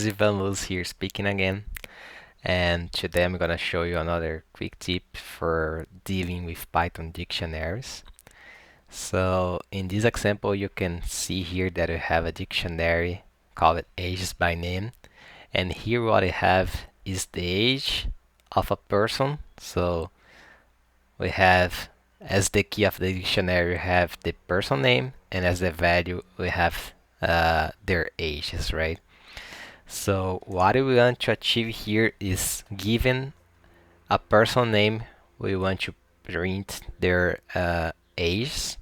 Ivan Luz here speaking again, and today I'm gonna show you another quick tip for dealing with Python dictionaries. So in this example, you can see here that we have a dictionary called ages by name, and here what I have is the age of a person. So we have as the key of the dictionary we have the person name, and as the value we have their ages, right? So what we want to achieve here is given a person name, we want to print their age.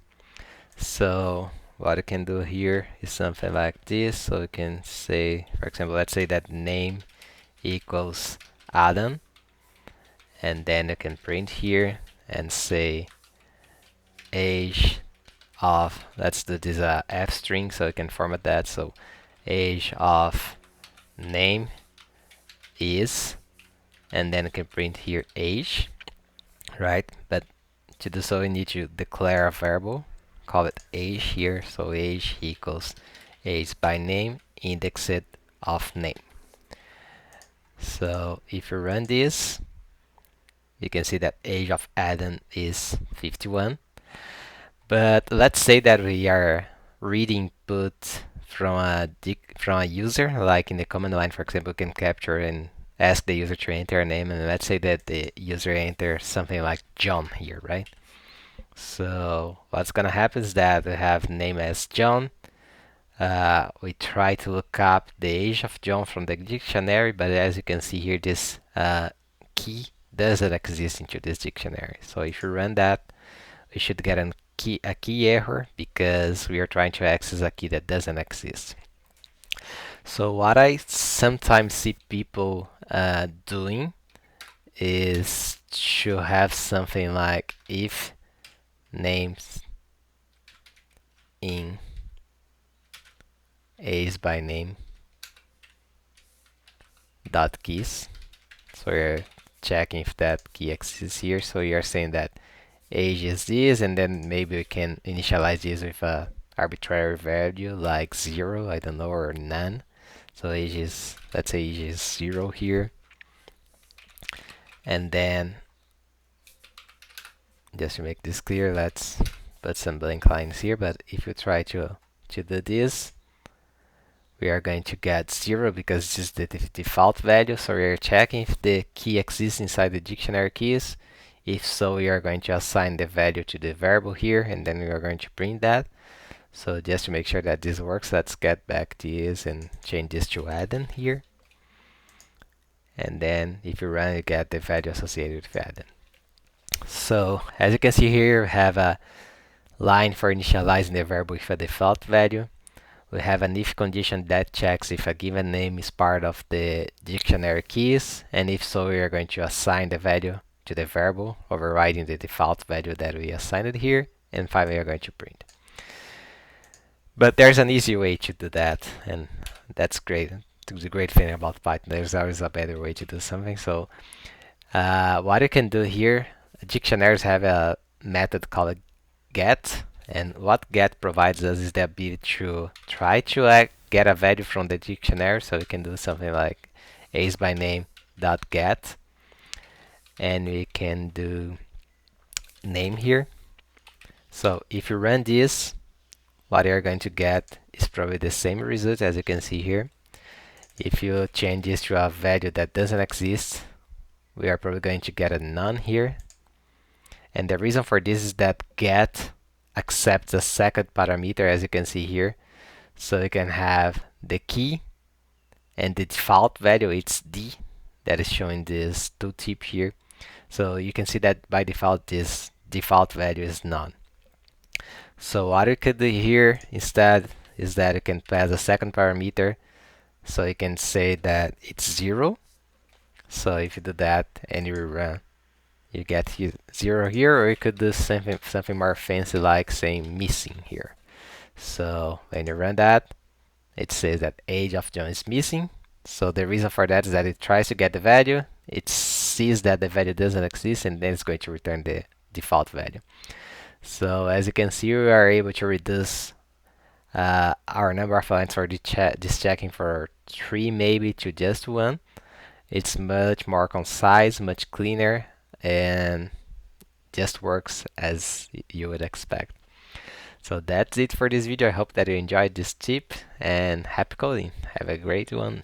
So what we can do here is something like this. So we can say, for example, let's say that name equals Adam, and then you can print here and say age of, let's do this F string so we can format that. So age of name is, and then you can print here age, right? But to do so, we need to declare a variable, call it age here. So age equals age by name, indexed of name. So if you run this, you can see that age of Adam is 51. But let's say that we are reading input from a user, like in the command line, for example, we can capture and ask the user to enter a name, and let's say that the user enters something like John here, right? So what's gonna happen is that we have name as John. We try to look up the age of John from the dictionary, but as you can see here, this key doesn't exist into this dictionary. So if you run that, we should get a key error because we are trying to access a key that doesn't exist. So what I sometimes see people doing is to have something like if names in age by name dot keys. So we're checking if that key exists here. So you're saying that age is this, and then maybe we can initialize this with a arbitrary value like 0, I don't know, or none. So age is, let's say age is 0 here. And then, just to make this clear, let's put some blank lines here. But if you try to do this, we are going to get 0 because this is the default value. So we are checking if the key exists inside the dictionary keys. If so, we are going to assign the value to the variable here, and then we are going to print that. So just to make sure that this works, let's get back to this and change this to Adam here. And then if you run, you get the value associated with Adam. So as you can see here, we have a line for initializing the variable with a default value. We have an if condition that checks if a given name is part of the dictionary keys, and if so, we are going to assign the value to the variable, overriding the default value that we assigned here, and finally we are going to print. But there's an easy way to do that, and that's great. The great thing about Python, there's always a better way to do something. So what you can do here, dictionaries have a method called get, and what get provides us is the ability to try to get a value from the dictionary. So we can do something like age by name dot get, and we can do name here. So if you run this, what you're going to get is probably the same result as you can see here. If you change this to a value that doesn't exist, we are probably going to get a none here. And the reason for this is that get accepts a second parameter, as you can see here. So you can have the key, and the default value, it's D, that is showing this tooltip here. So you can see that by default, this default value is none. So what you could do here instead is that you can pass a second parameter. So you can say that it's 0. So if you do that and you run, you get 0 here, or you could do something more fancy like saying missing here. So when you run that, it says that age of John is missing. So the reason for that is that it tries to get the value, it sees that the value doesn't exist, and then it's going to return the default value. So as you can see, we are able to reduce Our number of lines for this checking for 3 maybe to just 1. It's much more concise, much cleaner, and just works as you would expect. So that's it for this video. I hope that you enjoyed this tip, and happy coding. Have a great one.